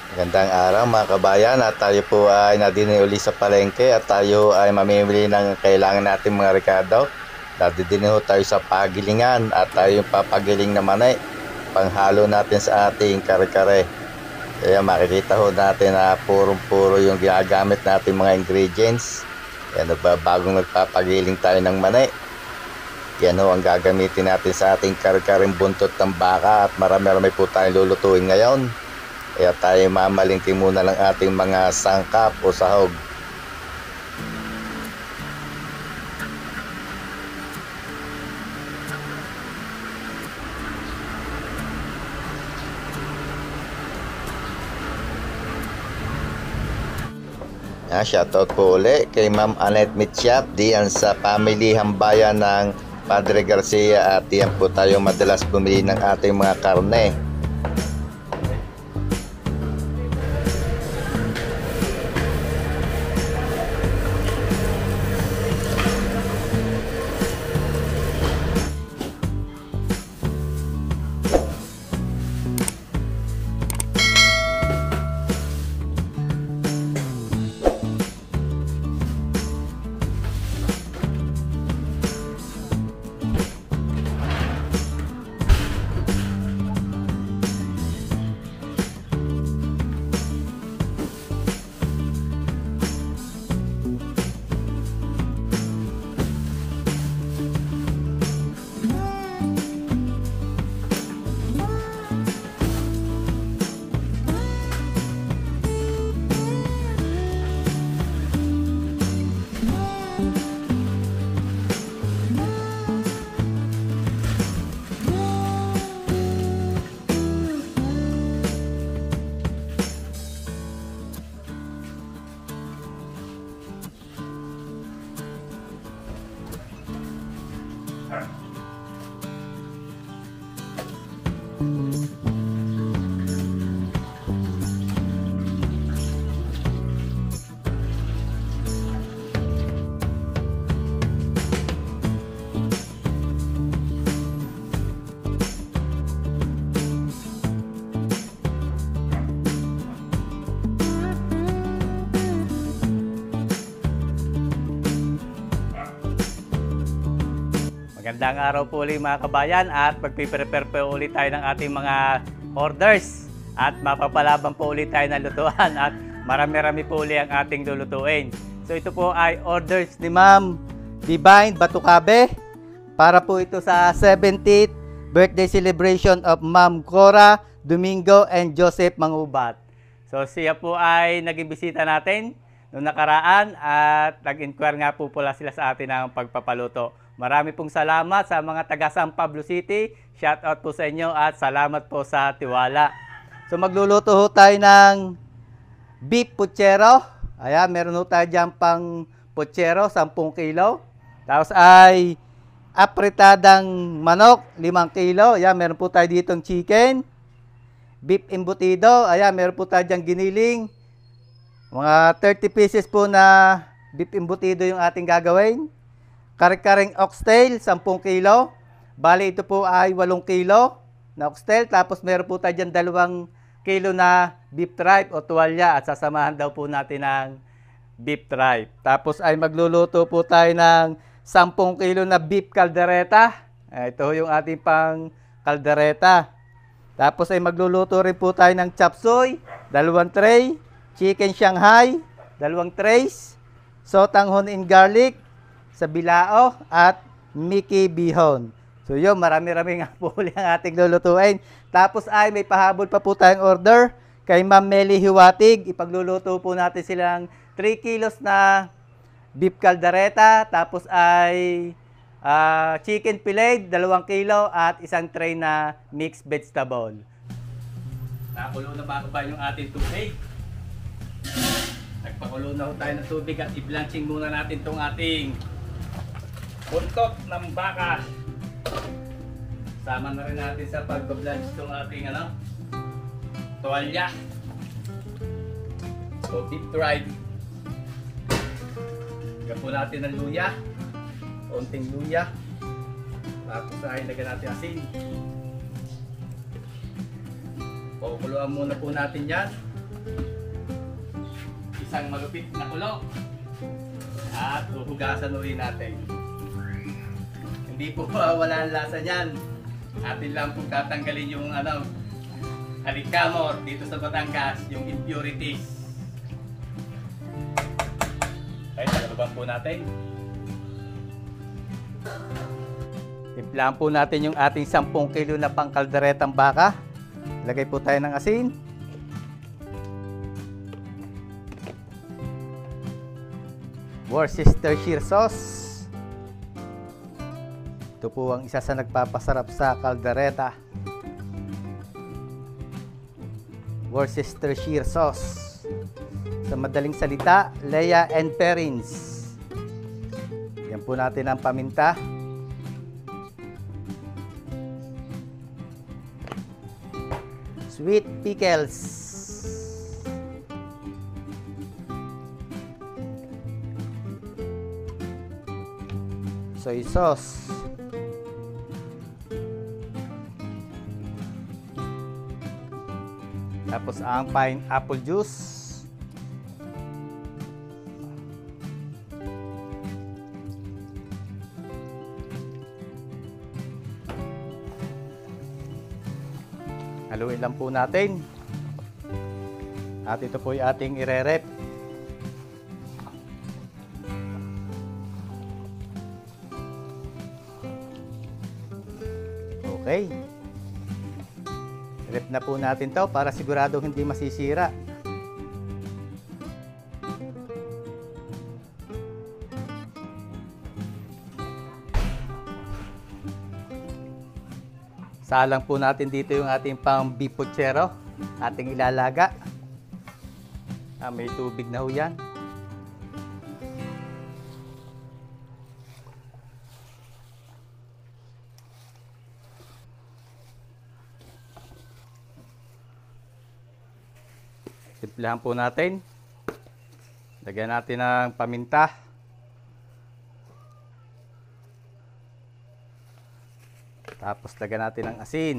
Magandang araw mga kabayan, at tayo po ay nadini uli sa palengke at tayo ay mamimili ng kailangan natin mga rekado. Nadidini ho tayo sa pagilingan at tayo yung papagiling na manay panghalo natin sa ating kare-kare. Kaya makikita ho natin na purong-puro yung ginagamit natin mga ingredients. Yan, bagong nagpapagiling tayo ng manay. Yan ho ang gagamitin natin sa ating kare-kareng buntot ng baka at marami-rami po tayong lulutuin ngayon. Kaya tayo mamalingki muna ng ating mga sangkap o sahog. Shoutout po uli kay Ma'am Annette Mitchap diyan sa family Hambayan ng Padre Garcia, at diyan po tayo madalas bumili ng ating mga karne. Magandang araw po ulit mga kabayan, at magpiprepare po ulit tayo ng ating mga orders at mapapalaban po ulit tayo ng lutuan at marami-rami po ulit ang ating lulutuin. So ito po ay orders ni Ma'am Divine Batucabe para po ito sa 70th birthday celebration of Ma'am Cora Domingo and Joseph Mangubat. So siya po ay naging bisita natin noong nakaraan at nag-inquire nga po pala sila sa atin ng pagpapaluto. Marami pong salamat sa mga taga San Pablo City. Shout out po sa inyo at salamat po sa tiwala. So magluluto ho tayo ng beef puchero. Ayan, meron ho tayo dyan pang puchero, 10 kilo. Tapos ay apritadang manok, 5 kilo. Ayan, meron po tayo ditong chicken. Beef embutido. Ayan, meron po tayo dyan giniling. Mga 30 pieces po na beef embutido yung ating gagawin. Kare-kareng oxtail, 10 kilo. Bali, ito po ay 8 kilo na oxtail. Tapos meron po tayo dyan 2 kilo na beef tripe o tuwalya. At sasamahan daw po natin ng beef tripe. Tapos ay magluluto po tayo ng 10 kilo na beef caldereta. Ito yung ating pang caldereta. Tapos ay magluluto rin po tayo ng chop suey, 2 tray. Chicken Shanghai, 2 trays. Sotanghon in garlic, sa bilao at Mickey bihon. So yun, marami-rami nga po ulit ang ating lulutuin. Tapos ay may pahabol pa po tayong order kay Ma'am Melly Hiwatig. Ipagluluto po natin silang 3 kilos na beef caldereta. Tapos ay chicken fillet, 2 kilo at 1 tray na mixed vegetable. Nakulo na ba yung ating tubig? Nagpakulo na tayo ng tubig at i-blanching muna natin itong ating buntot ng baka. Sama na rin natin sa pag-blanch itong ating tuwalya. So deep fried. Lagyan po natin ng luya. Konting luya. Tapos ay lagyan natin asin. Kukuluan muna po natin yan. isang malupit na kulo. At huhugasan ulit natin. Hindi po wala ang lasa niyan. Atin lang po tatanggalin yung alikkamor dito sa Batangas, yung impurities. Okay, tagaluban po natin. Timplahan po natin yung ating 10 kilo na pangkalderetang baka. Lagay po tayo ng asin. Worcestershire sauce. Ito po ang isa sa nagpapasarap sa kaldereta. Worcestershire sauce. Sa madaling salita, Lea and Perrins. Yan po natin ang paminta. Sweet pickles. Soy sauce. Tapos ang pineapple juice. Haluin lang po natin. At ito po yung ating ire-rep. Okay. Rep na po natin to para sigurado hindi masisira. Salang po natin dito yung ating pang bipochero, ating ilalaga. May tubig na ho yan. Timplahan po natin. Lagyan natin ng paminta. Tapos lagyan natin ng asin.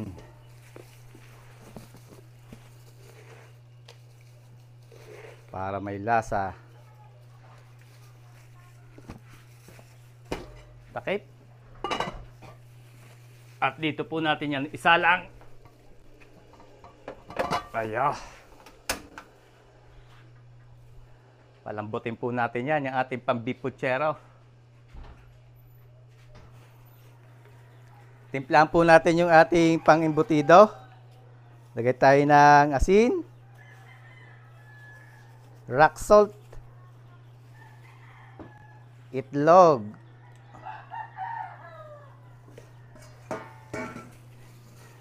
Para may lasa. Takip. At dito po natin yan isa lang. Ayan. Palambutin po natin yan, yung ating pambipuchero. Timplahan po natin yung ating pang-imbutido. Lagay tayo ng asin, rock salt, itlog,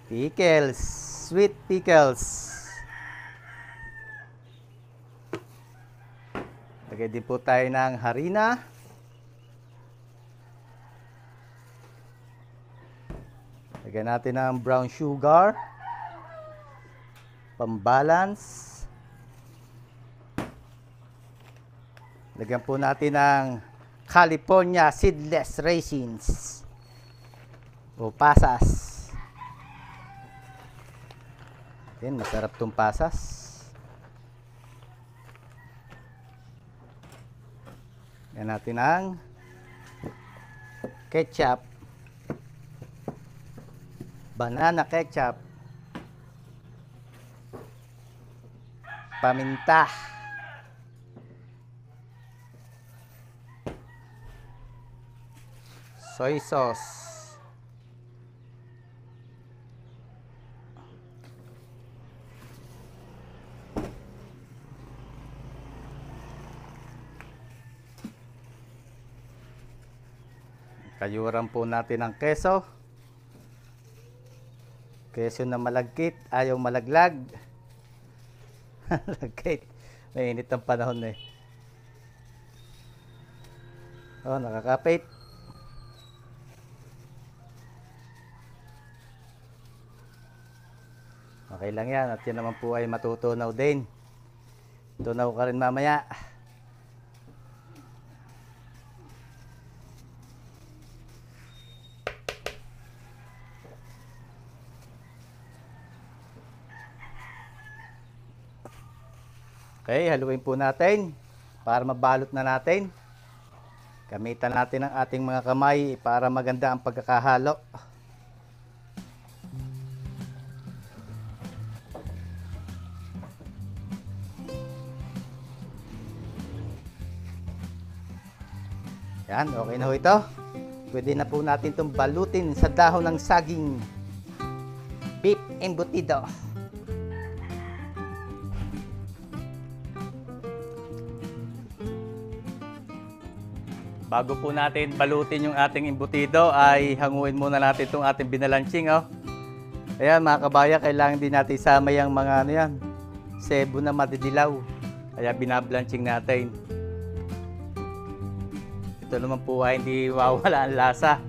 pickles, sweet pickles. Lagay din po tayo ng harina. Lagyan natin ng brown sugar. Pambalance. Lagyan po natin ng California seedless raisins o pasas. Yan, masarap tong pasas. Yan natin ang ketchup, banana ketchup, paminta, soy sauce, kayuran po natin ang keso. Keso na malagkit, ayaw malaglag. Malagkit. Mainit ang panahon eh. Oh, nakakapit. Okay lang yan. At yan naman po ay matutunaw din. Tunaw ka rin mamaya. Okay, haluin po natin para mabalot na natin. Gamitan natin ang ating mga kamay para maganda ang pagkakahalo. Yan, okay na ho ito. Pwede na po natin itong balutin sa dahon ng saging. Beef embutido. Bago po natin balutin yung ating embutido, ay hanguin muna natin itong ating binalanching. Oh. Ayan mga kabaya, kailangan din natin isama yung mga ano yan, sebo na madidilaw. Kaya binablanching natin. Ito naman po ay hindi mawawala ang lasa.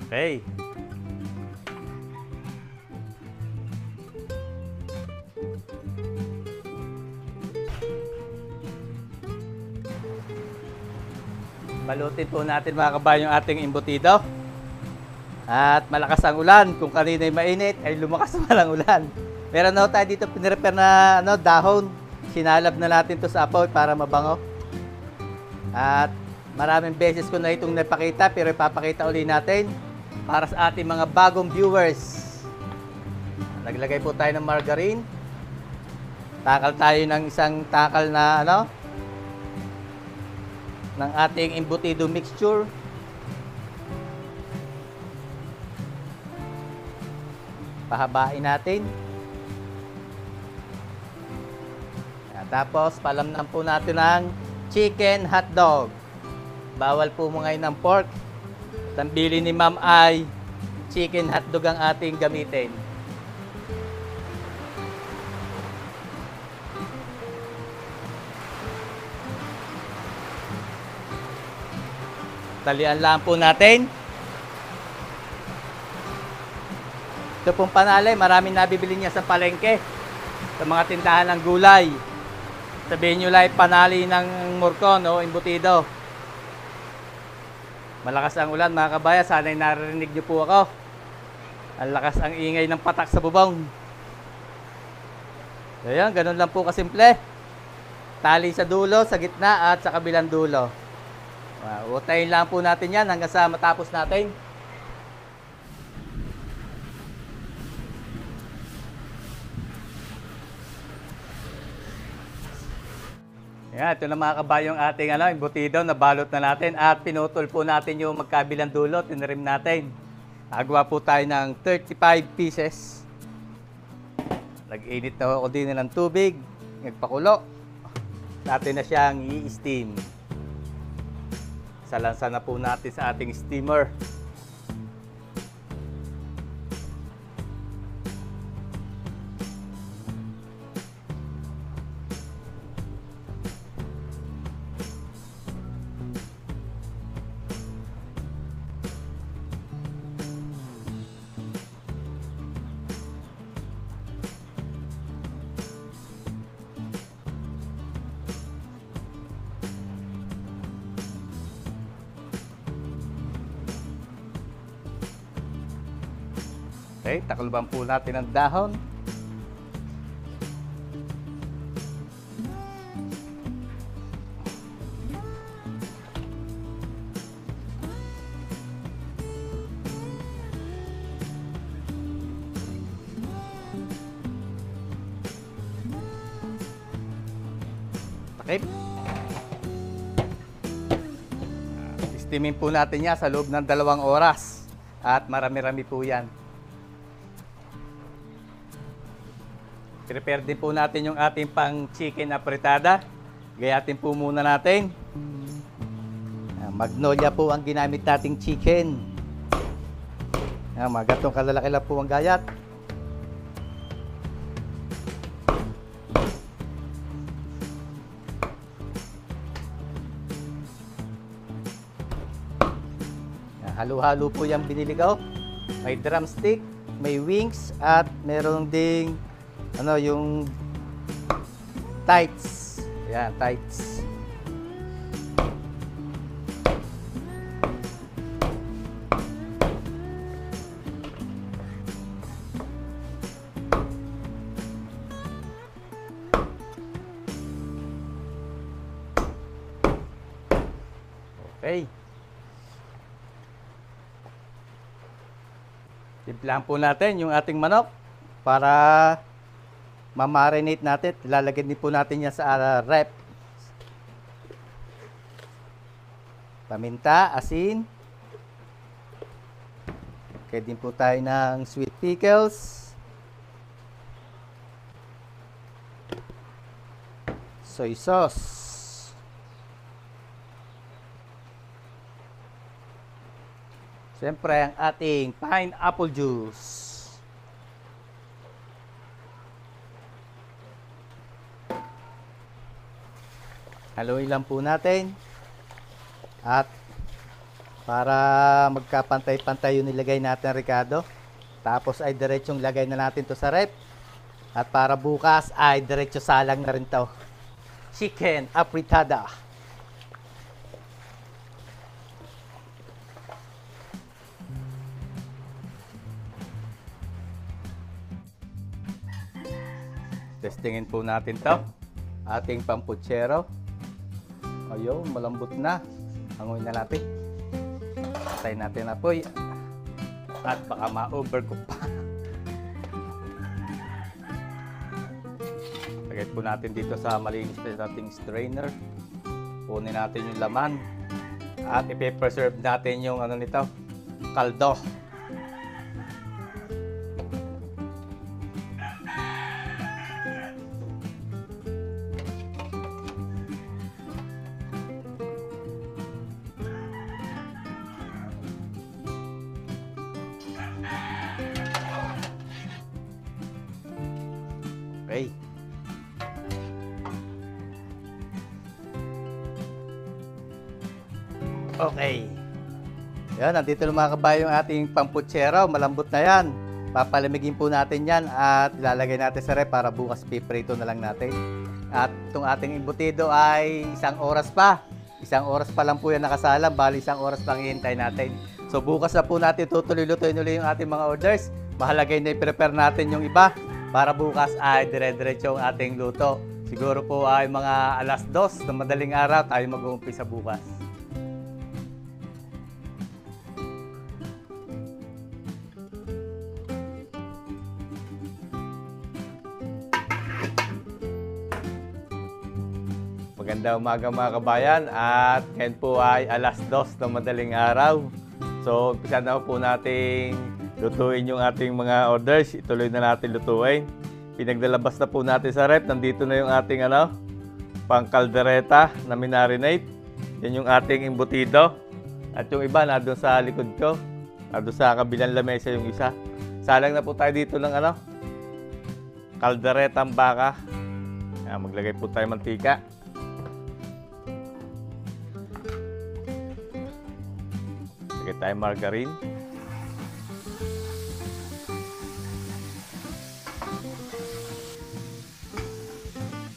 Okay. Balutin po natin mga kabayan yung ating embutido. At malakas ang ulan. Kung kanina ay mainit, ay lumakas naman ang ulan. Meron na tayo dito pinirepare na dahon. Sinalab na natin to sa apoy para mabango. At maraming beses ko na itong napakita, pero ipapakita uli natin para sa ating mga bagong viewers. Naglagay po tayo ng margarine. Takal tayo ng isang takal na ng ating embutido mixture. Pahabain natin. Tapos palamnan po natin ng chicken hotdog. Bawal po mo ngayon ng pork. Ang bili ni ma'am ay chicken hotdog ang ating gamitin. Talian lang po natin. Ito pong panalay, maraming nabibili niya sa palengke. Sa mga tindahan ng gulay. Sabihin nyo lang panali ng murkon o embutido. Malakas ang ulan mga kabaya, sana'y narinig niyo po ako. Ang lakas ang ingay ng patak sa bubong. Ayan, ganun lang po kasimple. Tali sa dulo, sa gitna at sa kabilang dulo. Utayin lang po natin yan hanggang sa matapos natin. Ayan, ito na mga kabayo yung ating embutido na balot na natin at pinutol po natin yung magkabilang dulo, tinarim natin. Nagawa po tayo ng 35 pieces. Nag-init na ako din ng tubig, nagpakulo. Natin na siyang i-steam. Salansan na po natin sa ating steamer. Okay, takalban po natin ang dahon. Takip. Steamin po natin yan sa loob ng 2 oras. At marami-rami po yan. Prepare din po natin yung ating pang chicken apretada. Gayatin po muna natin. Magnolia po ang ginamit nating chicken. Mga gatong kalalaki lang po ang gayat. Halo-halo po yung binili ko. May drumstick, may wings, at meron ding ano, yung tights. Yan, tights. Okay. Timplahan po natin yung ating manok para ma-marinate natin. Lalagyan din po natin yan sa rep. Paminta, asin. Okay din po tayo ng sweet pickles. Soy sauce. Siyempre, ang ating pineapple juice. Haluin lang po natin. At para magkapantay-pantay yung nilagay natin, Ricardo. Tapos ay diretsong lagay na natin to sa rep. At para bukas ay diretso salang na rin to. Chicken apritada. Testingin po natin to. Ating pamputsero. Ayun, malambot na. Hanguin na natin. Patay natin na po. At baka ma-overcook pa. Lagay po natin dito sa malinis na nating strainer. Punin natin yung laman. At i-preserve natin yung ano nito, kaldo. Okay. Okay. Yan, nandito na mga kabayo yung ating pamputsero. Malambot na yan. Papalamigin po natin yan at ilalagay natin sa rep para bukas piprito na lang natin. At itong ating embutido ay 1 oras pa. 1 oras pa lang po yan nakasalang. Bali 1 oras pang ihintay natin. So bukas na po natin tutuloy-lutuin ulit yung ating mga orders. Mahalagay na i-prepare natin yung iba para bukas ay dire-diretso ang ating luto. Siguro po ay mga 2:00 na madaling araw tayo mag-uumpisa bukas. Magandang umaga mga kabayan at ngayon po ay 2:00 na madaling araw. So umpisa na po natin lutuin yung ating mga orders. Ituloy na natin lutuin. Pinaglalabas na po natin sa rep. Nandito na yung ating pang kaldereta na minarinate. Yan yung ating embutido. At yung iba na doon sa likod ko. Na doon sa kabilang lamesa yung isa. Salang na po tayo dito ng kalderetang baka. Yan, maglagay po tayo mantika. Lagay tayo margarine.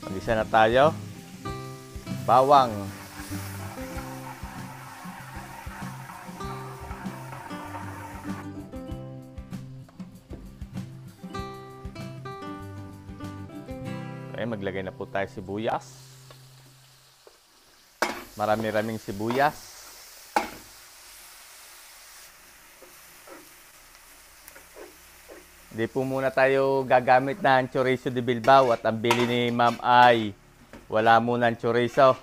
Mag-isa na tayo. Bawang. Okay, maglagay na po tayo sibuyas. Marami-raming sibuyas. Hindi po muna tayo gagamit ng chorizo de Bilbao at ang bili ni Ma'am ay wala muna ng chorizo.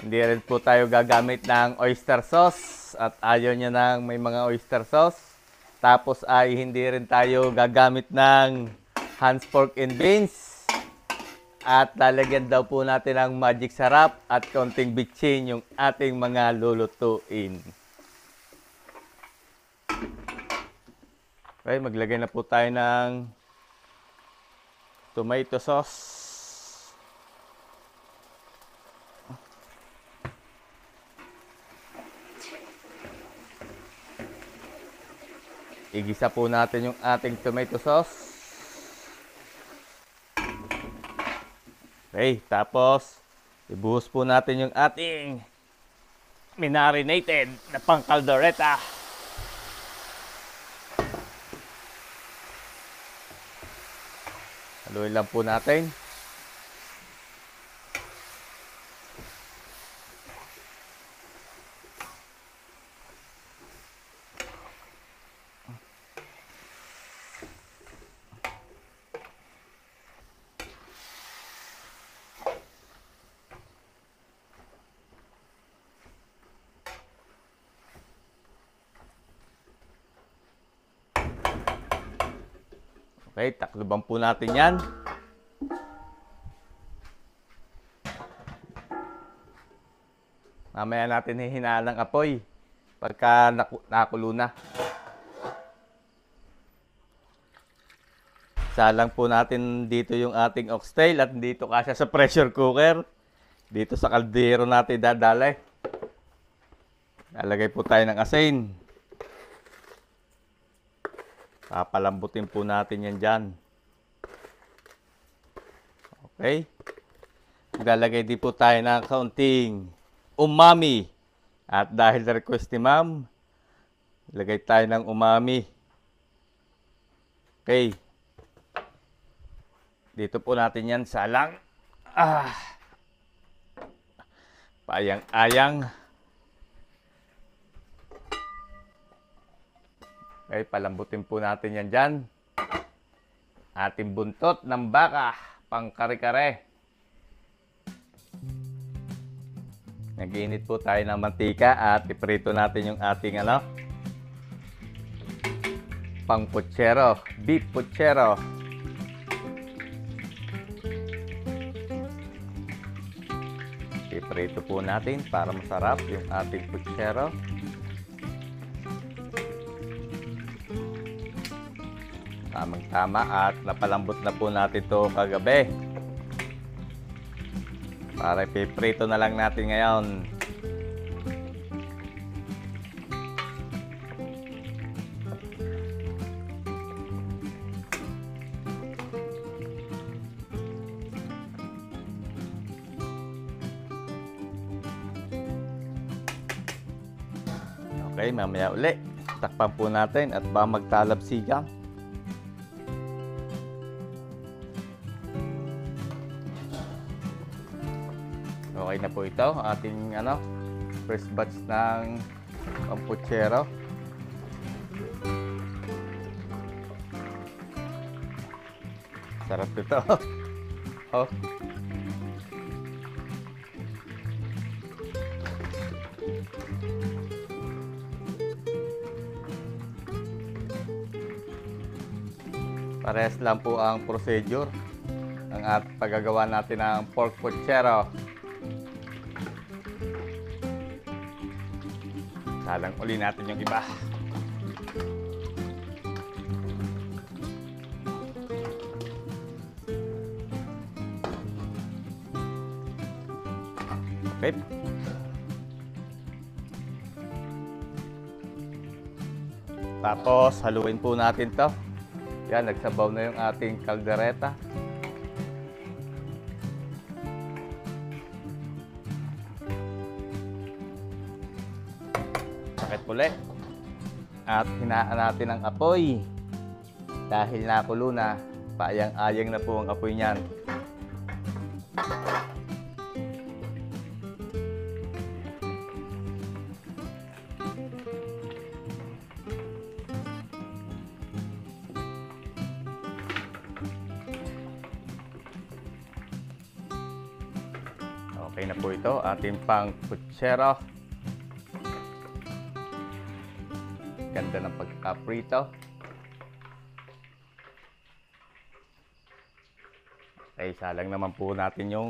Hindi rin po tayo gagamit ng oyster sauce at ayaw niya ng may mga oyster sauce. Tapos ay hindi rin tayo gagamit ng Hans Pork and Beans. At lalagyan daw po natin ng magic sarap at konting bitchin yung ating mga lulutuin. Okay, maglagay na po tayo ng tomato sauce. igisa po natin yung ating tomato sauce. Okay, tapos ibuhos po natin yung ating minarinated na pang-caldereta. Haluin lang po natin. Okay, takluban po natin yan. Mamaya natin hihinaan ng apoy pagka nakulo na. Salang po natin dito yung ating oxtail at dito kasya sa pressure cooker. Dito sa kaldero natin dadalay. Lalagay po tayo ng asin. Papalambutin po natin yan dyan. Okay. Lalagay din po tayo ng kaunting umami. At dahil na request ni ma'am, lagay tayo ng umami. Okay. Dito po natin yan salang. Paayang-ayang. Okay, palambutin po natin yan dyan. Ating buntot ng baka, pang kare-kare. Nag-iinit po tayo ng mantika at iprito natin yung ating pang putsero, beef putsero. Iprito po natin para masarap yung ating putsero. Tamang-tama at napalambot na po natin ito kagabi. Para ipiprito na lang natin ngayon. Okay, mamaya uli. Takpan po natin at ba magtalab sigang. Okay na po ito, ating first batch ng pamputsero. Sarap ito. Oh. Parehas lang po ang procedure ng paggagawa natin ng pork putsero. Salang uli natin yung iba. Okay. Tapos haluin po natin to. Yan, nagsabaw na yung ating kaldereta. Uli. At hinaan natin ang apoy. Dahil nakulo na, paayang-ayang na po ang apoy niyan. Okay na po ito, ating pang putsero. Ganda ng pagkaprito. Okay, salang naman po natin yung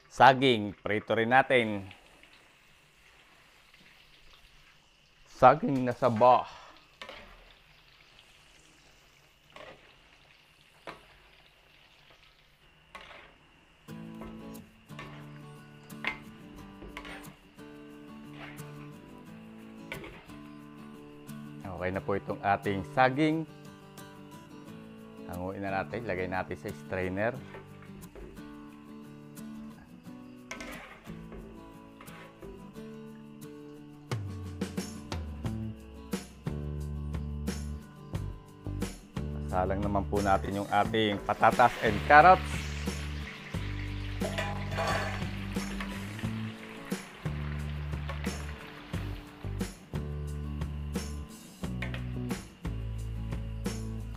saging. Prito rin natin. Saging na saba. Okay na po itong ating saging. Hanguin na natin, lagay natin sa strainer. Salang naman po natin yung ating patatas and carrots.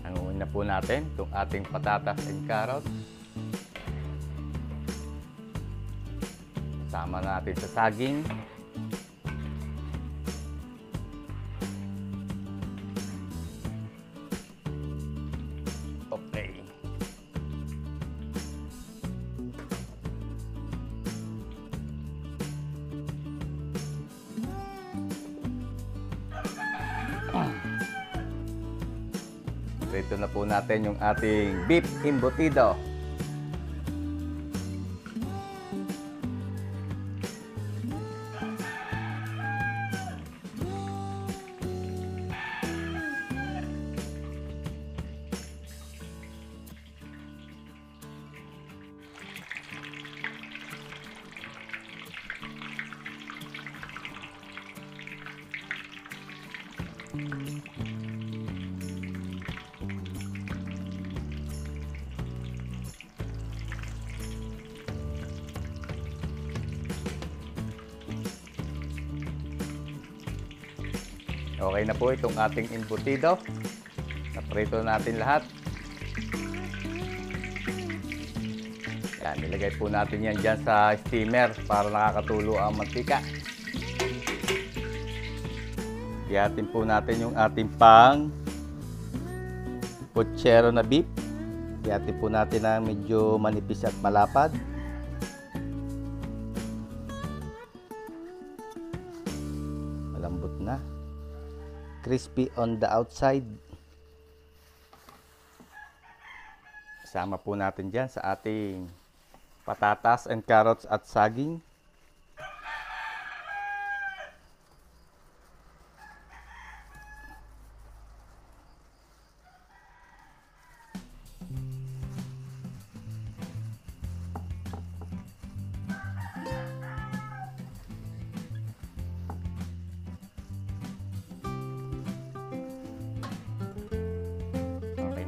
Hanguin na po natin itong ating patatas and carrots. Sama natin sa saging. Okay. Ito na po natin yung ating beef embutido. Okay na po itong ating embutido. Naprito natin lahat. Yan, nilagay po natin yan dyan sa steamer para nakakatulo ang mantika. Ihatin po natin yung ating pang puchero na beef. Ihatin po natin na medyo manipis at malapad. Malambot na. Crispy on the outside. Sama po natin dyan sa ating patatas and carrots at saging.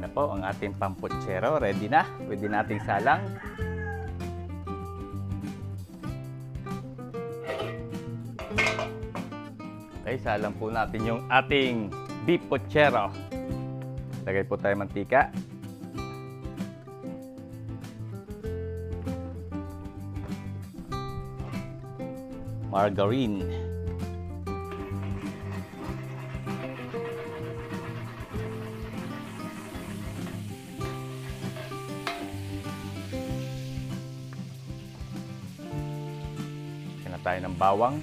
Po ang ating pamputsero, ready na, pwede nating salang. Okay, salang po natin yung ating beef puchero. Lagay po tayo mantika. Margarine. Tayo ng bawang.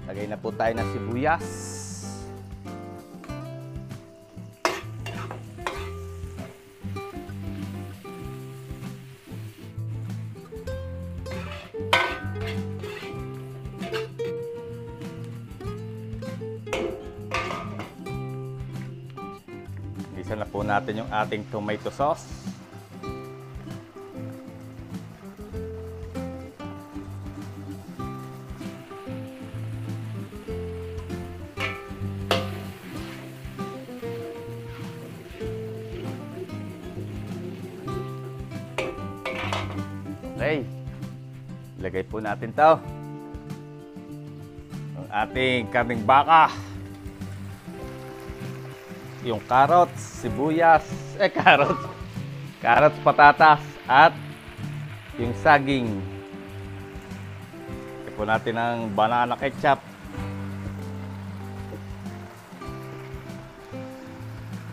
Lagay na po tayo ng sibuyas. Isa na po natin yung ating tomato sauce. Okay. Ilagay po natin to. Ang ating karning baka. Yung carrots, sibuyas, carrots, patatas, at yung saging. Lagyan po natin ng banana ketchup.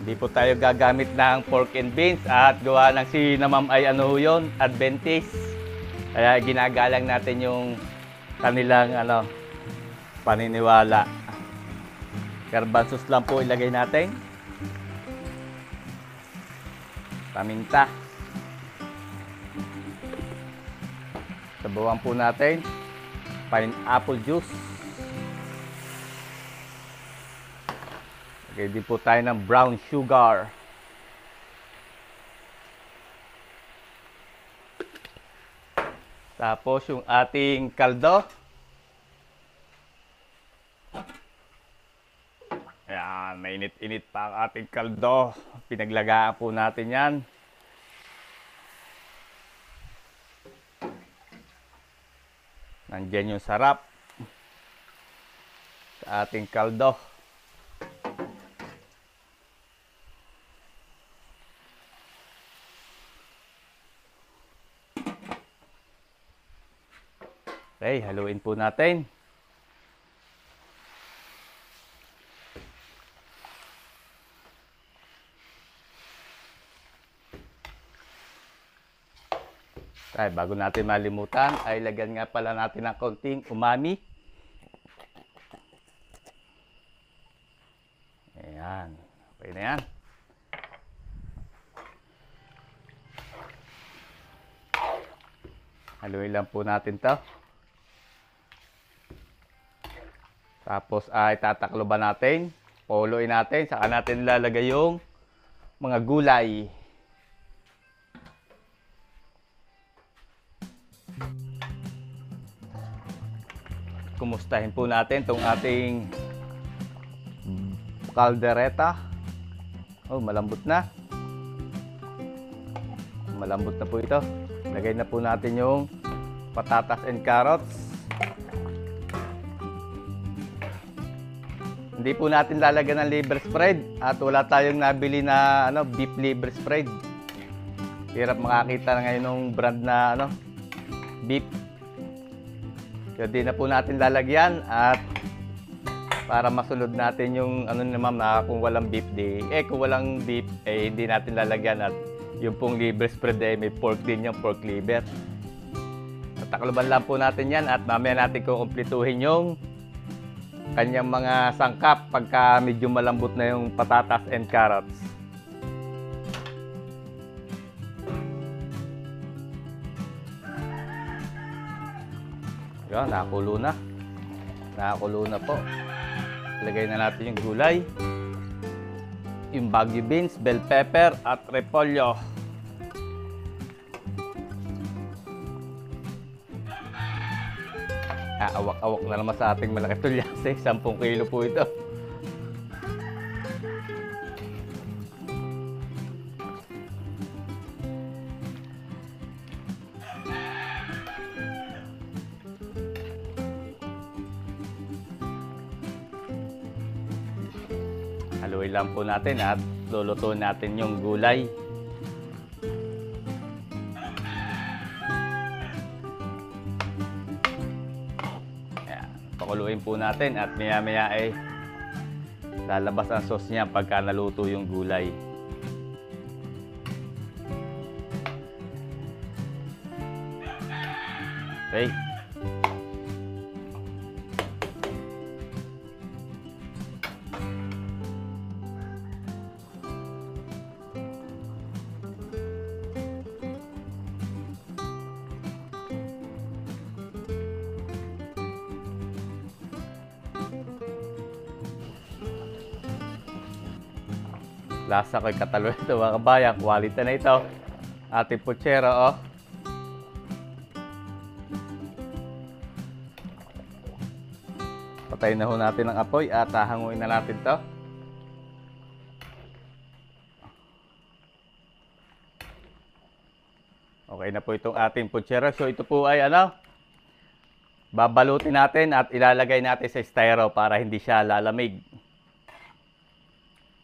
Hindi po tayo gagamit ng pork and beans at gawa ng si na ma'am ay ano yun, Adventist. Kaya ginagalang natin yung kanilang paniniwala. Garbanzos lang po ilagay natin. paminta. Sabawan po natin pineapple juice. Lagay din po tayo ng brown sugar. Tapos yung ating kaldo. Ayan, mainit-init pa ang ating kaldo. Pinaglagaan po natin yan. Nandiyan yung sarap sa ating kaldo. Okay, haluin po natin. Ay, bago natin malimutan, ay lagyan nga pala natin ng konting umami. Ayan. Okay na yan. Haluin lang po natin to. Tapos ay tatakloban natin. Puluin natin. Saka natin lalagay yung mga gulay. Kumustahin po natin itong ating kaldereta. Oh, malambot na. Malambot na po ito. Lagay na po natin yung patatas and carrots. Hindi po natin lalagyan ng liver spread at wala tayong nabili na beef liver spread. Hirap makakita na ngayon ng brand na beef. So, di na po natin lalagyan at para masunod natin yung na kung walang beef kung walang beef hindi natin lalagyan at yung pong liver spread may pork din yung pork liver. Tatakloban lang po natin yan at mamaya natin kukumplituhin yung kanyang mga sangkap pagka medyo malambot na yung patatas and carrots. Yan, nakakulo na. Nakakulo na po. Lagay na natin yung gulay. Yung Baguio beans, bell pepper at repolyo. Awak-awak na naman sa ating malaki tulyase. 10 kilo po ito. Haluin lang po natin at lulutuin natin yung gulay. Ayan, pakuluin po natin at maya-maya ay lalabas ang sauce niya pagka naluto yung gulay. Okay. Lasa ko'y katalo ito mga kabayan. Quality na ito. Ating putsero, oh. Patayin na ho natin ang apoy at hahanguin na natin to. Okay na po itong ating putsero. So ito po ay babalutin natin at ilalagay natin sa styro para hindi siya lalamig.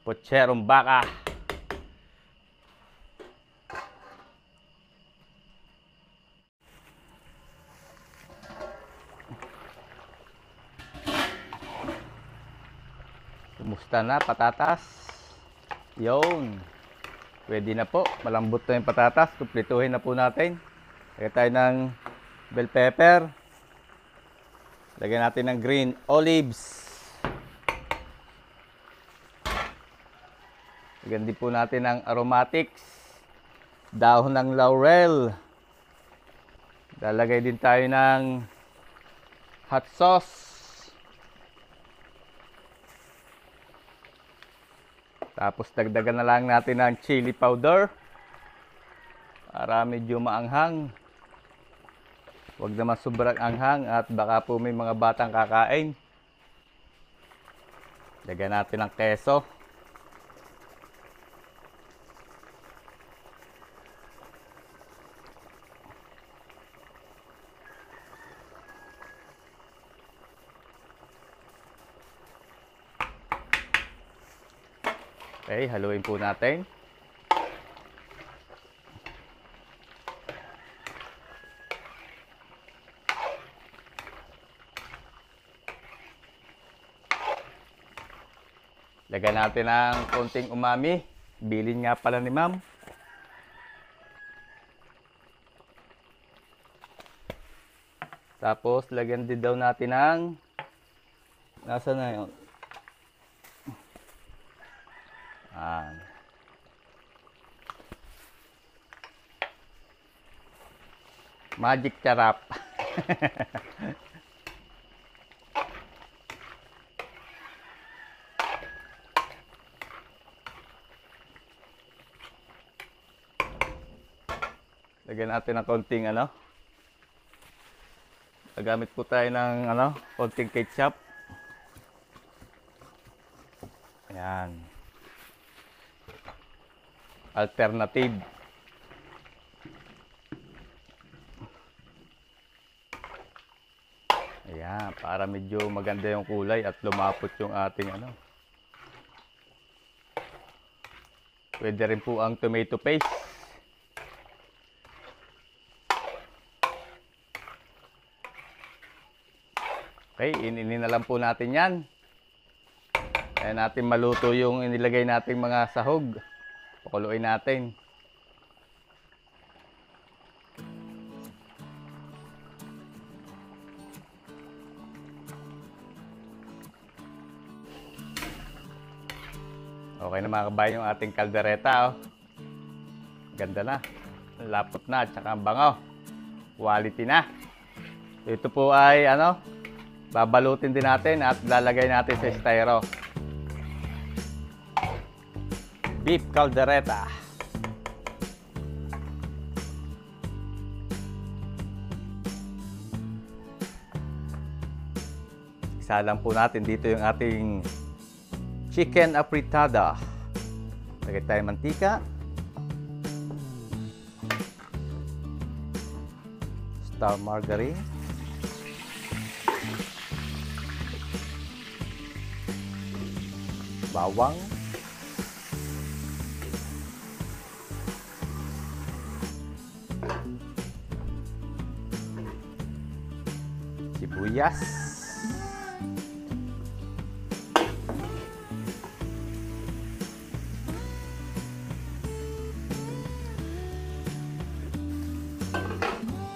Putserong baka. Kumusta na patatas? Yun. Pwede na po. Malambot na yung patatas. Kumplituhin na po natin. Lagyan tayo ng bell pepper. Lagyan natin ng green olives. Lagyan din po natin ng aromatics. dahon ng laurel. Lalagay din tayo ng hot sauce. Tapos dagdagan na lang natin ng chili powder para medyo maanghang. Huwag naman sobrang anghang at baka po may mga batang kakain. Lagyan natin ng keso. Okay, haluin po natin. Lagyan natin ng konting umami. Bilin nga pala ni ma'am. Tapos, lagyan din daw natin ng... Nasaan na yun? Magic charap. Lagyan natin ng konting ano. Gagamit po tayo ng ano, konting ketchup. Ayan. Alternative. Ayan, para medyo maganda yung kulay at lumapot yung ating ano. Pwede rin po ang tomato paste. Okay, ininin na lang po natin yan. Ayan natin maluto yung inilagay nating mga sahog. Pakuluin natin. Okay na mga kabayan yung ating kaldereta. Oh. Ganda na. Lapot na at saka ang bango. Quality na. Ito po ay ano, babalutin din natin at lalagay natin sa styro. Beef caldereta. Isa lang po natin dito yung ating chicken apritada. Lagay tayo mantika. Star margarine. Bawang. Sibuyas.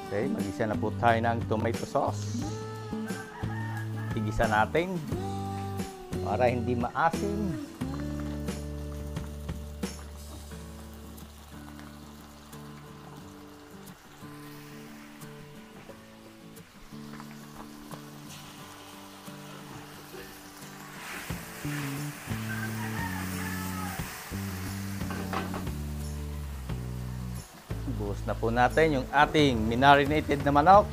Okay, mag-isa na po tayo ng tomato sauce. Igisa natin para hindi maasim. Buhos na po natin yung ating marinated na manok.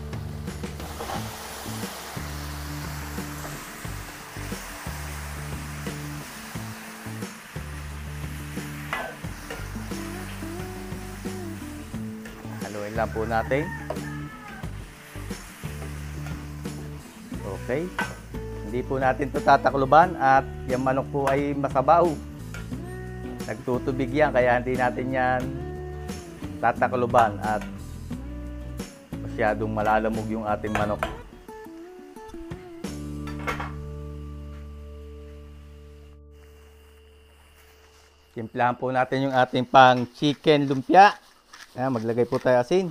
Haluin lang po natin. Okay. Hindi po natin ito tatakluban at yung manok po ay masabaw. Nagtutubig yan kaya hindi natin yan tatakluban at masyadong malalamog yung ating manok. Timplahan po natin yung ating pang chicken lumpia. Ayan, maglagay po tayo asin.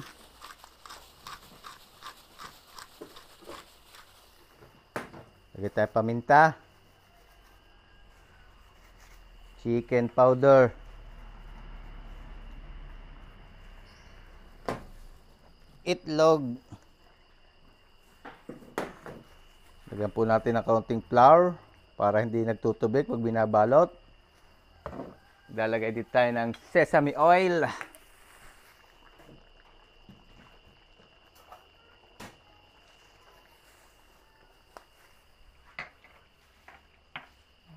Lagay tayo paminta. Chicken powder. itlog. Lagyan po natin ng kaunting flour para hindi nagtutubig pag binabalot. Lalagay din tayo ng sesame oil.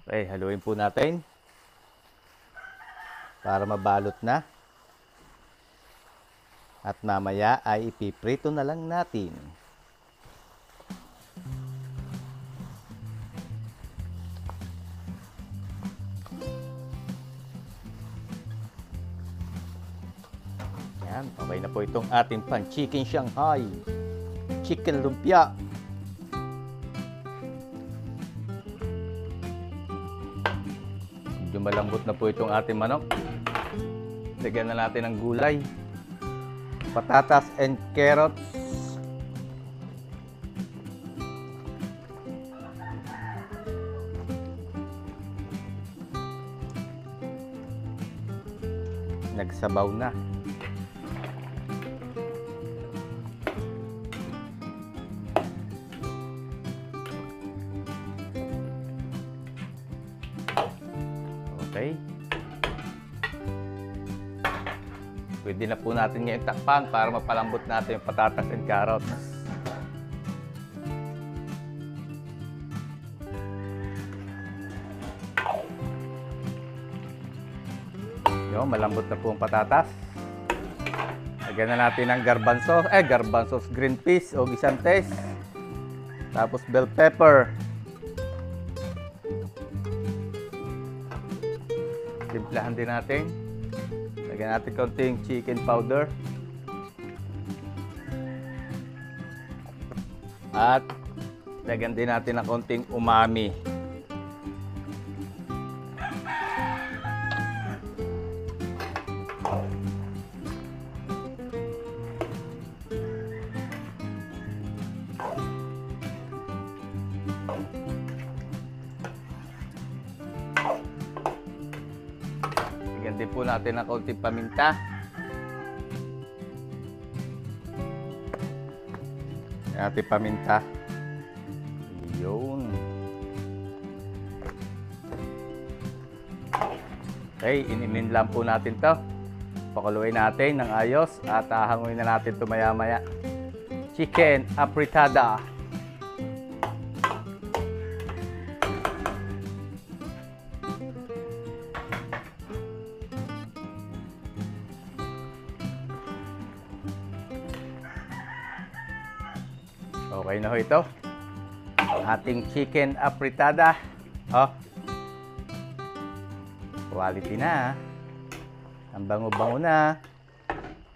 Okay, haluin po natin para mabalot na. At mamaya ay ipiprito na lang natin. Yan, okay na po itong ating pan-chicken Shanghai. Chicken lumpia. Medyo malambot na po itong ating manok. Lagyan na natin ng gulay. Patatas and carrots. Nagsabaw na. Okay. Pwede na po natin ngayon takpan para mapalambot natin yung patatas and carrots. Yung malambot na po ang patatas. Lagyan na natin ng garbanzos, green peas o gisantes. Tapos bell pepper. Timplahan din natin. Lagyan natin konting chicken powder. At lagyan din natin ng konting umami. Lagyan din po natin ng konting paminta. Lagyan natin paminta. Yun. Okay, inimin lang po natin to. Pakuluin natin ng ayos at hanguin na natin ito maya-maya. Chicken apritada. Okay na ho ito. Ating chicken apritada. Oh. Quality na. Ang bango-bango na.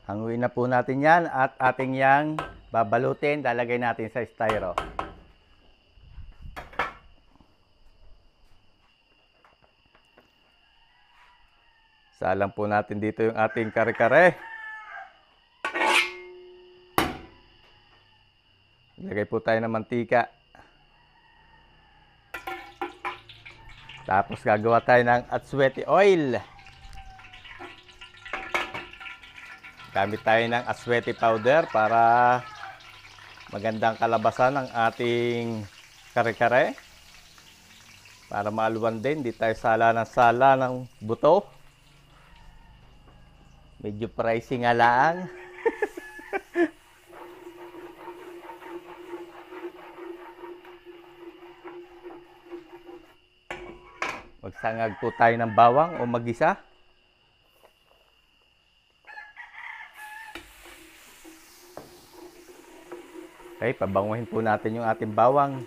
Hanguin na po natin yan at ating yang babalutin. Lalagay natin sa styro. Salang po natin dito yung ating kare-kare. Lagay po tayo ng mantika. Tapos gagawa tayo ng aswete oil. Gamit tayo ng aswete powder para magandang kalabasan ng ating kare-kare. Para maaluwan din, di tayo sala ng buto. Medyo pricey nga lang. Magsangag po tayo ng bawang o mag-isa. Okay, pabanguhin po natin yung ating bawang.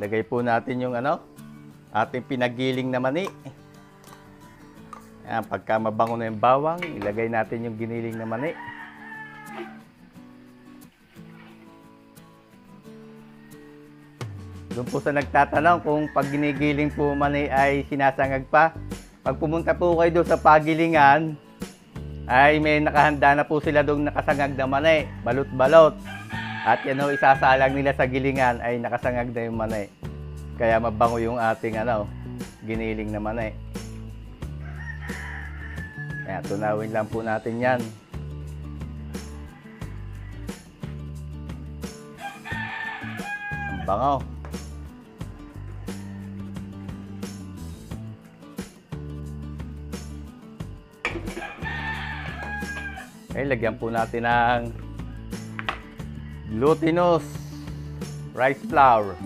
Lagay po natin yung ating pinagiling na mani. Ayan, pagka mabango na yung bawang, ilagay natin yung giniling na mani. Doon po sa nagtatanong kung pag ginigiling po mani ay sinasangag pa. Pag pumunta po kayo doon sa pagilingan, ay may nakahanda na po sila doon nakasangag na mani, balot-balot. At yan o, isasalang nila sa gilingan ay nakasangag na yung mani. Kaya mabango yung ating giniling na manay. Kaya tunawin lang po natin yan. Ang bango. Okay, lagyan po natin ng glutinous rice flour.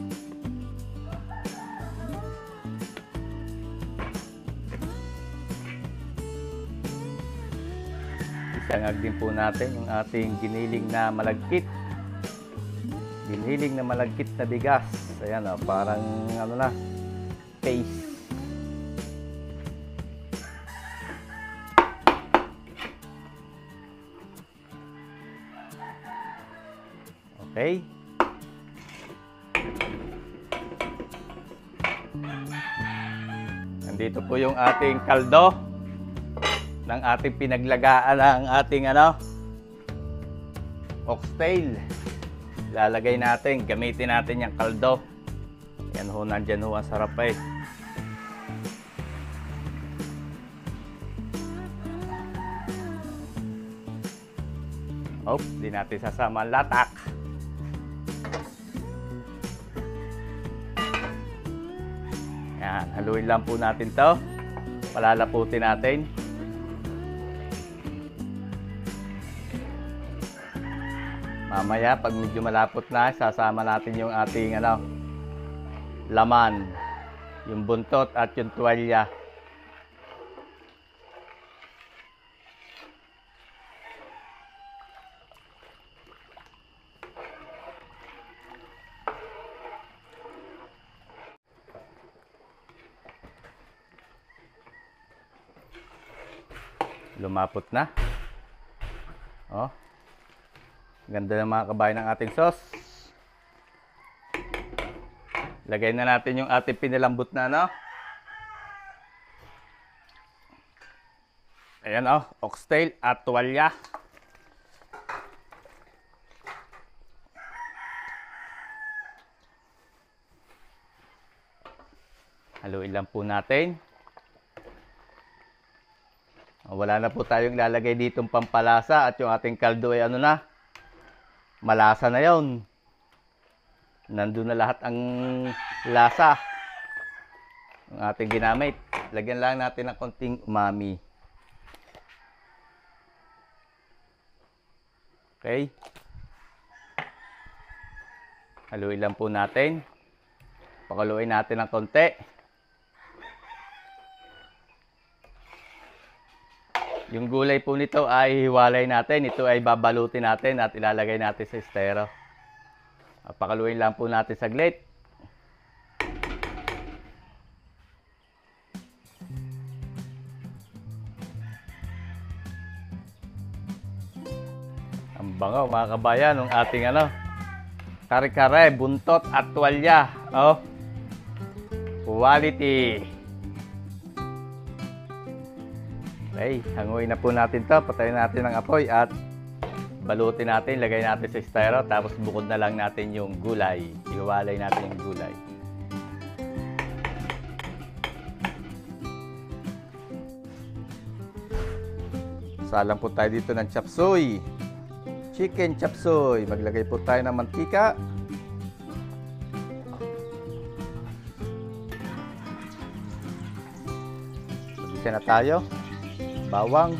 Isangag din po natin yung ating giniling na malagkit. Giniling na malagkit na bigas. Ayan o, parang paste. Okay. Nandito po yung ating kaldo ng ating pinaglagaan ng ating oxtail. Lalagay natin, gamitin natin yung kaldo. Yan ho, nandyan ho, ang sarap eh. Oh, di natin sasama ang latak. Yan, haluin lang po natin to. Palalaputin natin. Mamaya, pag medyo malapot na, sasama natin yung ating laman. Yung buntot at yung tuwalya. Lumapot na. Oh. Ganda ng mga kabayan ng ating sauce. Lagay na natin yung ating pinilambot na ayan oxtail at tuwalya. Haluin lang po natin. Wala na po tayong lalagay ditong pampalasa at yung ating kaldo ay malasa na yon. Nandun na lahat ang lasa ng ating ginamit. Lagyan lang natin ng konting umami. Okay. Haluin lang po natin. Pakaluin natin ng konti. Yung gulay po nito ay hiwalay natin. Ito ay babalutin natin at ilalagay natin sa estero. Pakaluin lang po natin saglit. Ang bango mga kabayan ng ating kare-kare, buntot at tuwalya. Oh. Quality. Okay, hanguin na po natin to. Patayin natin ang apoy at balutin natin. Lagay natin sa estero. Tapos bukod na lang natin yung gulay. Iwalay natin yung gulay. Salang po tayo dito ng chop suey. Chicken chop suey. Maglagay po tayo ng mantika. Mag-isa na tayo. Bawang.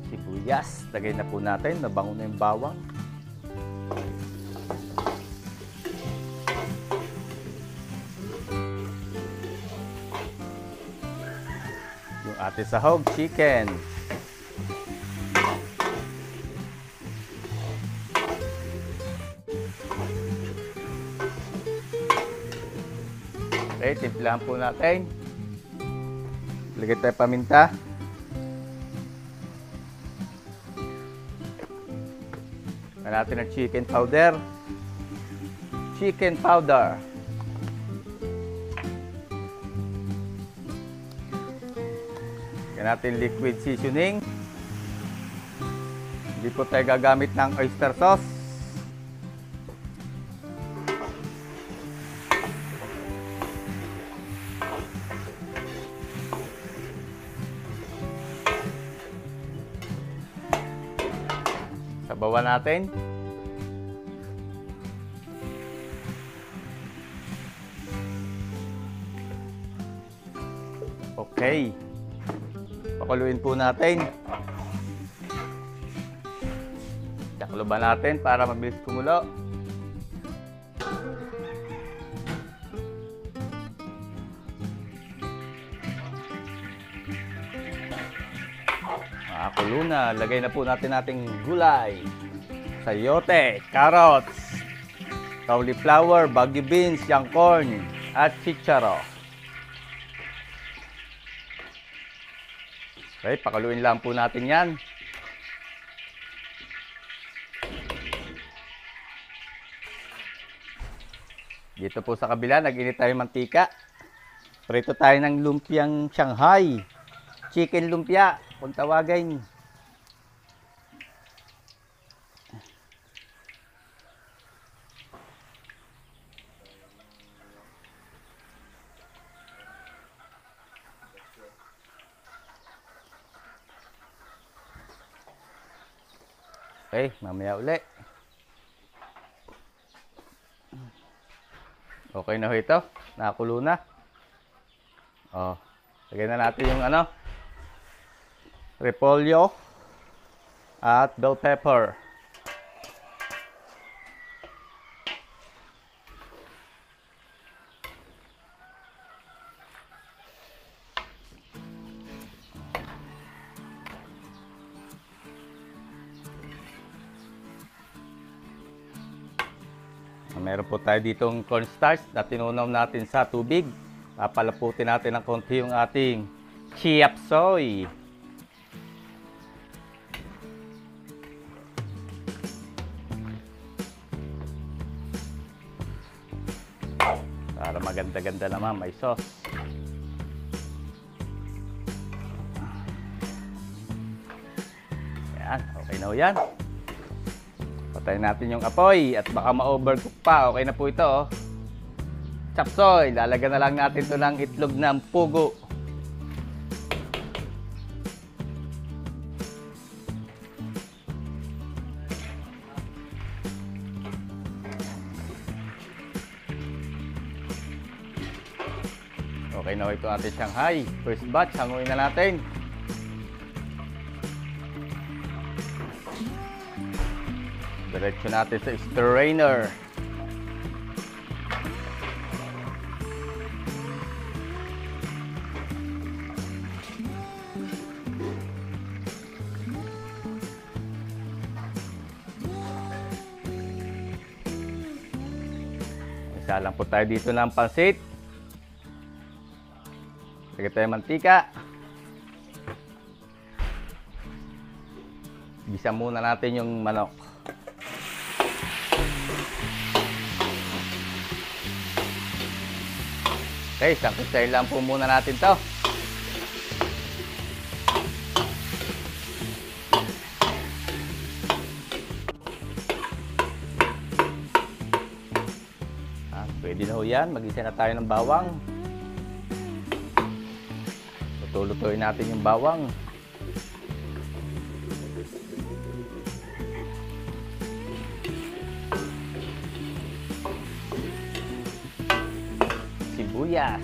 Sibuyas. Lagay na po natin. Nabango na yung bawang. Yung ating sahog, chicken. Okay, timplahan po natin. Lagay tayo paminta. Lagyan natin ng chicken powder. Chicken powder. Lagyan Lagyan natin liquid seasoning. Hindi po tayo gagamit ng oyster sauce. Sabawan natin. Okay. Pakuluin po natin. Takloban natin para mabilis kumulo. Makakulo na. Lagay na po natin ating gulay. Sayote, carrots, cauliflower, baggy beans, young corn, at chicharo. Okay, pakaluin lang po natin yan. Dito po sa kabila, nag-init tayo ng mantika. Prito tayo ng lumpiang Shanghai. Chicken lumpia, kung tawagin. Okay, mamaya uli. Okay na ho ito. Nakakulo na. Oh, lagyan na natin yung repolyo at bell pepper. Meron po tayo ditong cornstarch na tinunaw natin sa tubig. Papalaputin natin ng konti yung ating chiap soy. Para maganda-ganda naman, may sauce. Yan, okay na ho yan. Patayin natin yung apoy at baka ma-overcook pa. Okay na po ito. Oh. Chop soy. Lalagyan na lang natin ito ng itlog ng pugo. Okay na ito ating Shanghai. First batch, hanguin na natin. Diretso natin sa strainer. Isa lang po tayo dito ng pansit. Lagyan tayo mantika. Gisa muna natin yung manok. Okay, sangkutsahin lang po muna natin to. Pwede na ho yan. Mag-isa na tayo ng bawang. Luto-lutuin natin yung bawang. Sibuyas.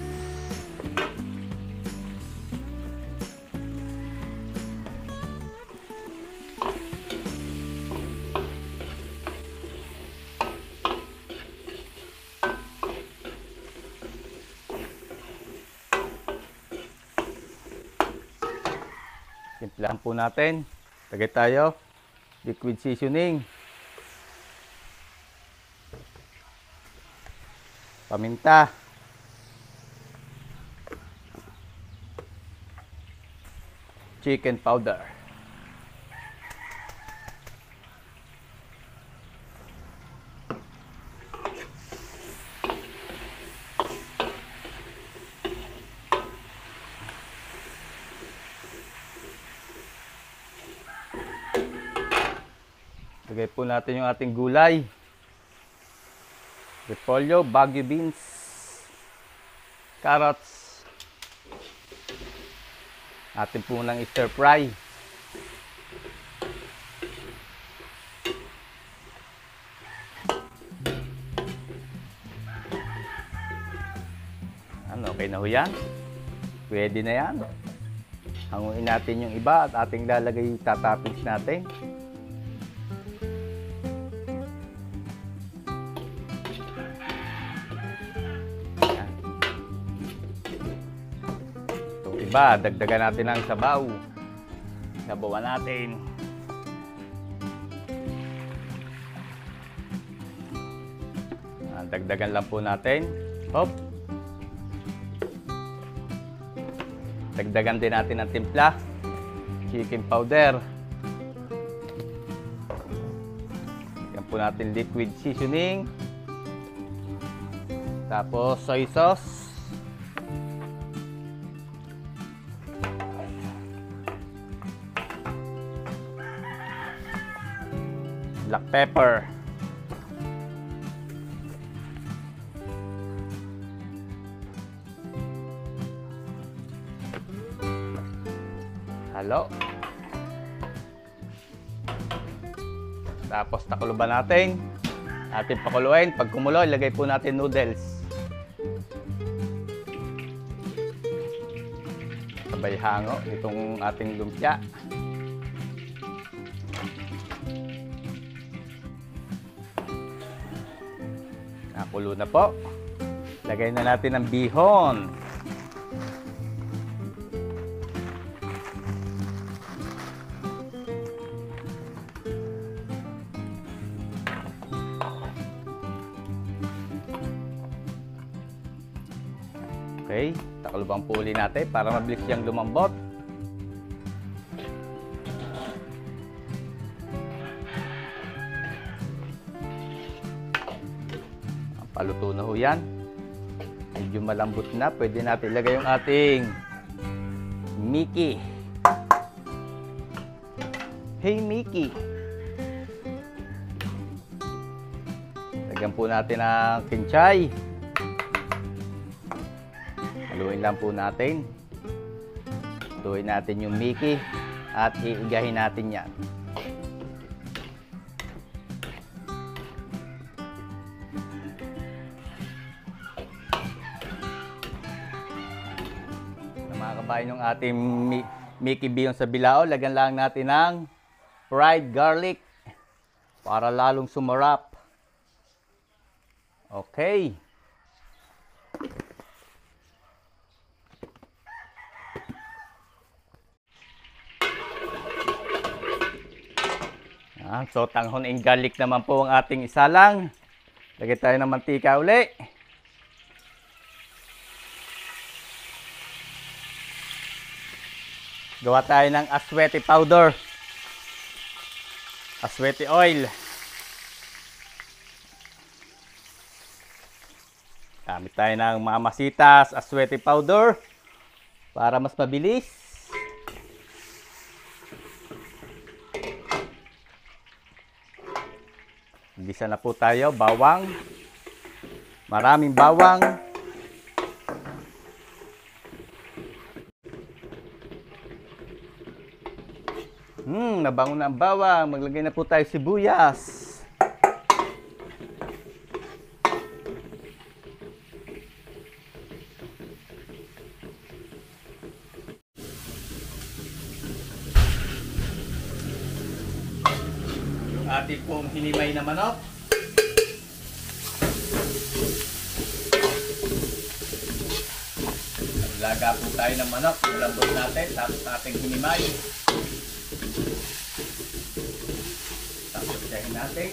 Timplahan po natin. Lagay tayo liquid seasoning. Paminta. Chicken powder. Lagay po natin yung ating gulay. Repolyo, Baguio beans, carrots. Atin po ng stir fry. Okay na ho yan. Pwede na yan. Hanguin natin yung iba at ating lalagay tatoppings natin. Yan. Itong iba, dagdagan natin ng sabaw. Sabawan natin. Dagdagan lang po natin. Hop. Dagdagan din natin ang timpla, chicken powder. Yan po natin liquid seasoning. Tapos soy sauce. Black pepper. Halo. Tapos takuluban natin. Ating pakuluin. Pag kumulo, ilagay po natin noodles. Sabay hango itong ating lumpia. Nakulo na po. Lagay na natin ang bihon. Okay, takalubang po uli natin para mabilis siyang lumambot. Paluto na ho yan. Medyo malambot na. Pwede natin ilagay yung ating Mickey. Hey Mickey! Lagyan po natin ang kinchay. Haluin lang po natin. Haluin natin yung Mickey at iigahin natin yan. Mga kabayan, yung ating Mickey bihon sa bilao, lagyan lang natin ng fried garlic para lalong sumarap. Okay. So, tanghon and garlic naman po ang ating isalang. Lagay tayo ng mantika uli. Gawa tayo ng aswete powder. Aswete oil. Gamit tayo ng Mamasitas aswete powder para mas mabilis. Gisa na po tayo, bawang. Maraming bawang. Nabango na ang bawang. Maglagay na po tayo sibuyas. Ating pong hinimay na manok. Laga po tayo ng manok. Ulambot natin. Tapos ating hinimay. Tapos siyahin natin.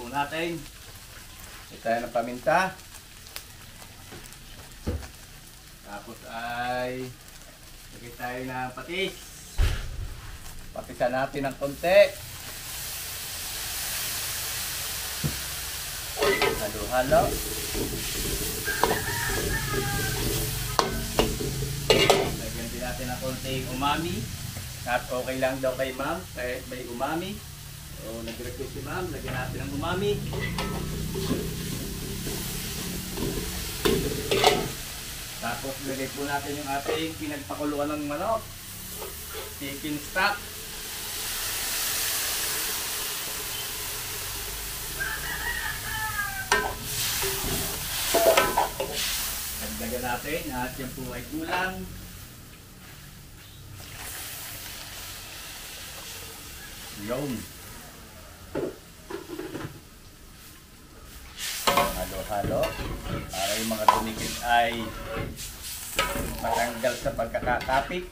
Natin. Ito tayo ng paminta. Tapos ay lagay tayo ng patis Patisan natin ng konti. Halo-halo. Lagyan din natin ng konting umami. At okay lang daw kay ma'am kahit may umami. So, nag-request si ma'am, lagyan natin ng umami. Tapos lagay po natin yung ating pinagpakuluan ng manok. Chicken stock. Dagdagan natin at yan po ay kulang. Yun. Halo-halo para yung mga dumikit ay matanggal sa pagkakatapik.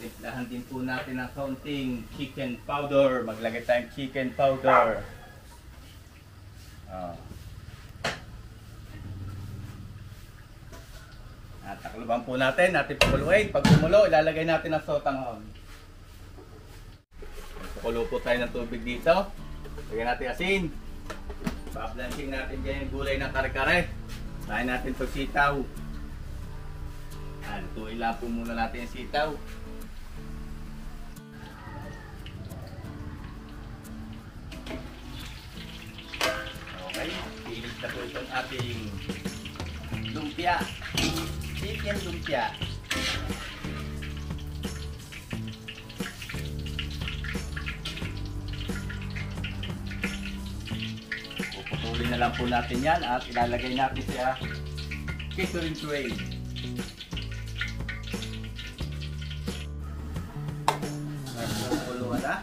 Timplahan din po natin ng kaunting chicken powder. Maglagay tayong chicken powder. At takluban po natin pakuluin. Pag kumulo, ilalagay natin ang sotanghon. Kulo po tayo ng tubig dito. Lagyan natin asin. Pa-blanching natin dyan yung gulay ng kare-kare. Lain natin itong sitaw. Lutuin lang po muna natin yung sitaw. Okay. Pilit na po itong ating lumpia. Chicken lumpia. Puputulin na lang po natin yan at ilalagay natin sa catering tray. Nagpupuluan na.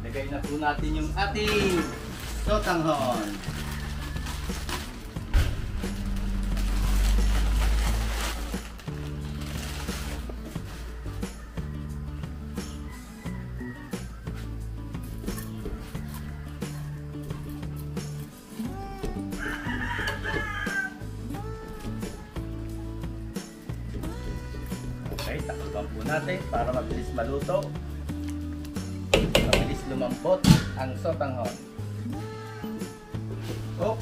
Lagay na po natin yung ating sotanghon. Okay, takpan po natin para mabilis maluto. Mabilis lumambot ang sotanghon. Oh.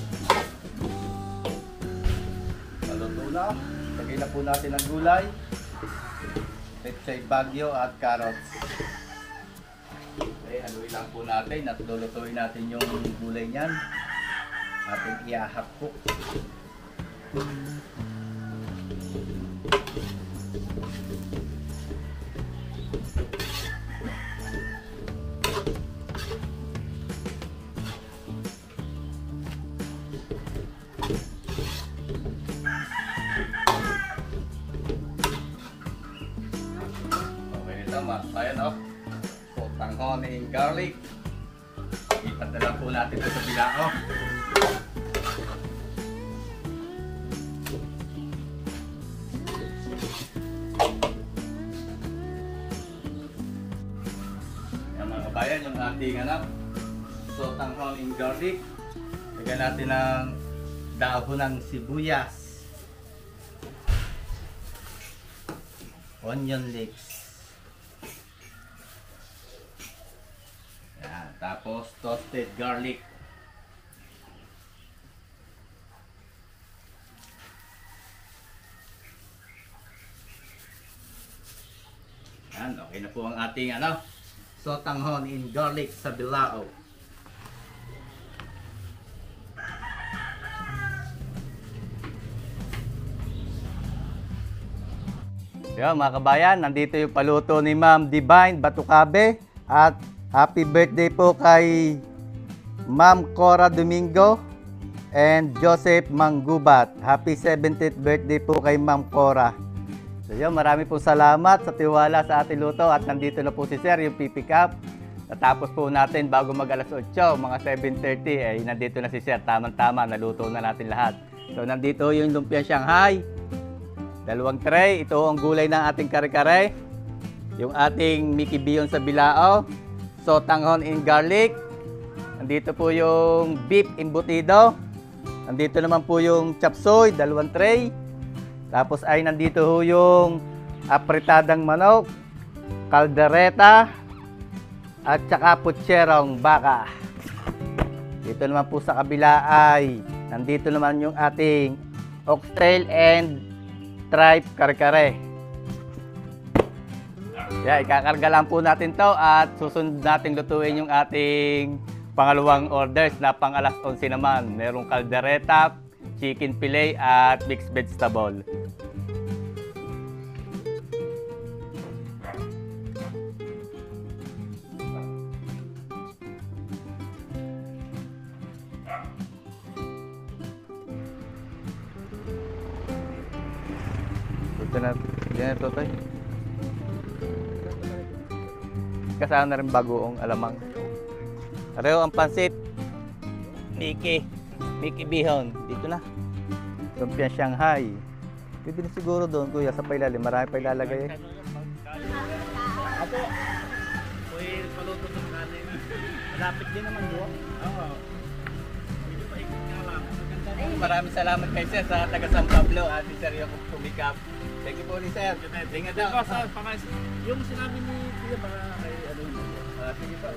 Maluto na. Lagay na po natin ang gulay. Pechay bagyo at carrots. Okay, haluin lang po natin at lulutuin natin yung gulay niyan. Ating iahak po. Ayan o, sotanghon and garlic. Ipadala po natin ito sa bilao. Ayan mga kabayan, yung ating sotanghon and garlic. Lagyan natin ng dahon ng sibuyas, onion leeks. Tapos toasted garlic. Yan, okay na po ang ating sotanghon in garlic sa bilao. Yan mga kabayan, nandito yung paluto ni Ma'am Divine Batucabe at happy birthday po kay Ma'am Cora Domingo and Joseph Manggubat. Happy 70th birthday po kay Ma'am Cora. So yun, marami po salamat sa tiwala sa ating luto at nandito na po si Sir, yung pipick up. Natapos po natin bago mag alas 8, mga 7:30, nandito na si Sir. Tamang-tama, naluto na natin lahat. So nandito yung lumpia Shanghai. 2 tray, ito ang gulay ng ating kare-kare. Yung ating Mickey Bion sa bilao. Sotanghon in garlic. Nandito po yung beef embutido. Nandito naman po yung chop suey, 2 tray. Tapos ay nandito ho yung apritadang manok, kaldereta, at saka putserong baka. Dito naman po sa kabila ay nandito naman yung ating oxtail and tripe kare-kare. Yeah, ikakarga lang po natin to at susunod natin lutuin yung ating pangalawang orders na pang alas 11 naman. Merong kaldereta, chicken fillet at mixed vegetable. Ito na, yan ito tayo. Kasama na rin bagoong alamang. Areo ang pansit. Mickey Bihon. Dito na. Lumpiang Shanghai. Pwede na siguro doon, kuya, sa pailalim. Marami pa ilalagay eh. Apo, pwede paluto ng kanin. Malapit din naman doon. Oo. Pwede pa ikot nga lang. Maraming salamat kay Sir sa taga San Pablo at si Sir yung tumikap. Thank you po ni Sir. Tingnan daw. Yung sinabi ni Kuya, baka kay ano yun. Sige po.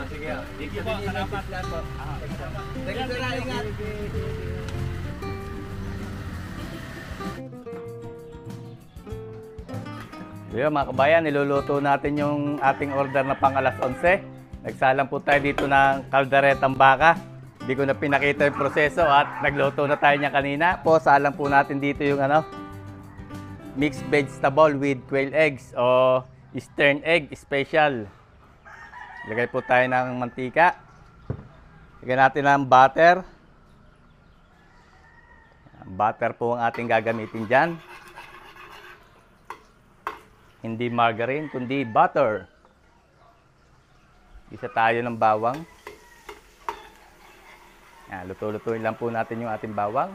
Sige. Thank you po, salamat. Thank you, Sir. Ingat. Yeah, mga kabayan, niluluto natin yung ating order na pang alas 11. Nagsalang po tayo dito ng kalderetang baka. Hindi ko na pinakita yung proseso at nagluto na tayo niya kanina. Po, salang po natin dito yung mixed vegetable with quail eggs o Eastern egg special. Lagay po tayo ng mantika. Lagyan natin ng butter. Butter po ang ating gagamitin dyan. Hindi margarine, kundi butter. Isa tayo ng bawang. Luto-lutuin lang po natin yung ating bawang.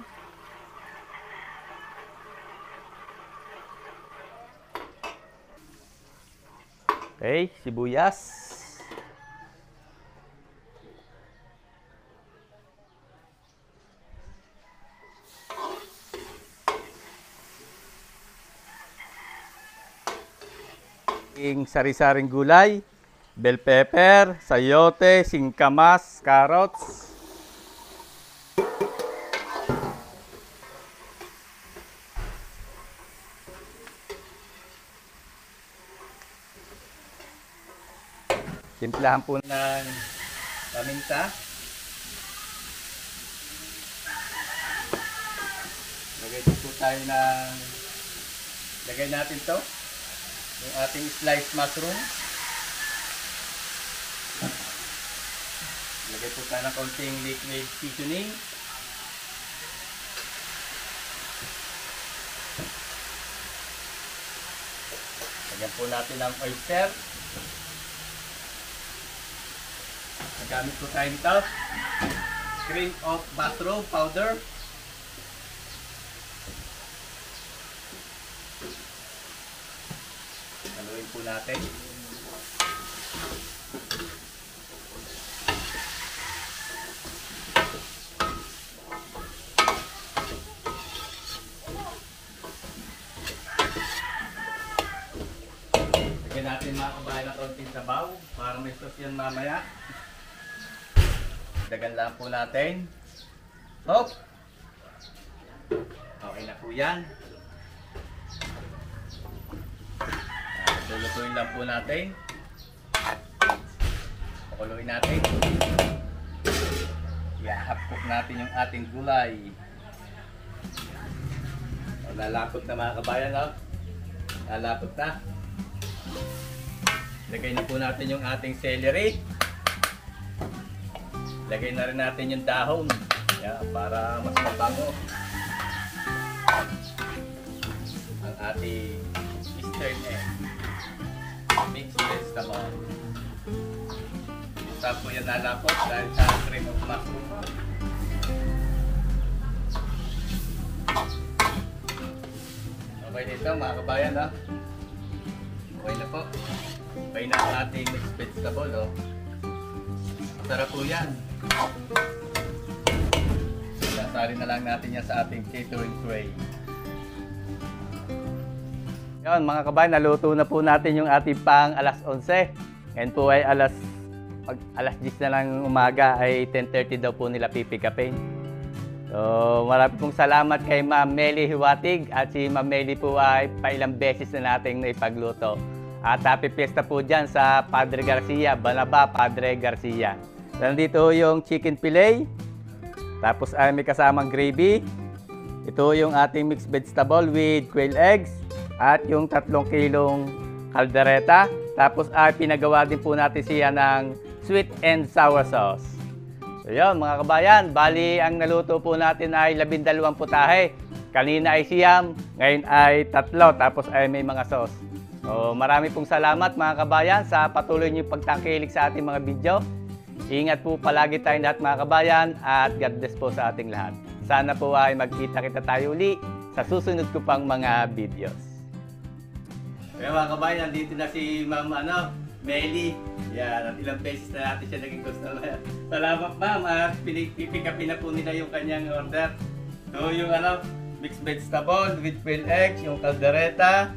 Okay, sibuyas. Sari-saring gulay, bell pepper, sayote, singkamas, carrots. Timplahan po ng paminta. Lagay natin to. Yung ating sliced mushroom. Lagay po tayo ng konting liquid seasoning. Lagyan po natin ng oyster. Nagamit po tayo nito. Cream of mushroom powder. Haluin po natin. Lagyan natin mga kabahay ng konting sabaw para may sauce yan mamaya. Dagan lang po natin. Hop! Okay na po yan. Lulutuin lang po natin. Pakuluin natin. I-hapok natin yung ating gulay. Lalapot na mga kabayan. Lalapot na. Lagay na po natin yung ating celery. Lagay na rin natin yung dahon. Yan, para mas mabango ang ating Eastern egg. Mixed vegetable. Saan po yan nalapot dahil sa cream of mushroom. Okay dito mga kabayan ha. Okay na po. Okay na ang ating mixed vegetable oh. Sarap po yan. Sasarin na lang natin yan sa ating catering tray. Yun, mga kabayan, naluto na po natin yung ating pang alas 11. Ngayon po ay alas 10 na lang umaga ay 10:30 daw po nila pipikapin. So, marami pong salamat kay Ma'am Meli Hiwatig at si Ma'am Meli po ay pailang beses na nating naipagluto. At happy fiesta po dyan sa Padre Garcia, Banaba Padre Garcia. Nandito yung chicken fillet, tapos ay may kasamang gravy. Ito yung ating mixed vegetable with quail eggs at yung 3 kilong kaldereta. Tapos ay pinagawa din po natin siya ng sweet and sour sauce. So yun mga kabayan, bali ang naluto po natin ay 12 putahe. Kanina ay siyam, ngayon ay 3, tapos ay may mga sauce. So marami pong salamat mga kabayan sa patuloy niyong pagtangkilik sa ating mga video. Ingat po palagi tayong lahat mga kabayan at God bless po sa ating lahat. Sana po ay magkita-kita tayo uli sa susunod ko pang mga videos. Kaya mga kabayan, nandito na si Ma'am Meli. Yan, at ilang beses na natin siya naging customer. Salamat ma'am at pipikapin na po nila yung kanyang order. So yung mixed vegetable with quail eggs, yung kaldereta,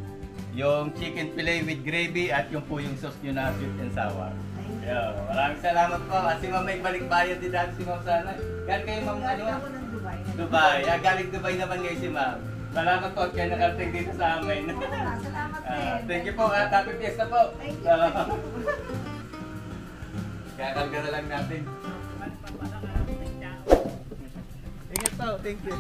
yung chicken fillet with gravy at yung po yung sauce nyo na sweet and sour. Yo, maraming salamat po. At si Ma'am may balik-bayan din dati si Ma'am sana. Galing kayo Ma'am Galing ako ng Dubai. Dubai. Galing Dubai naman ngayon si Ma'am. Salamat po at kayo nakarating dito sa amin. Salamat din. Thank you po at happy fiesta po. Thank you. Kakarga na lang natin. Ingat po. Thank you.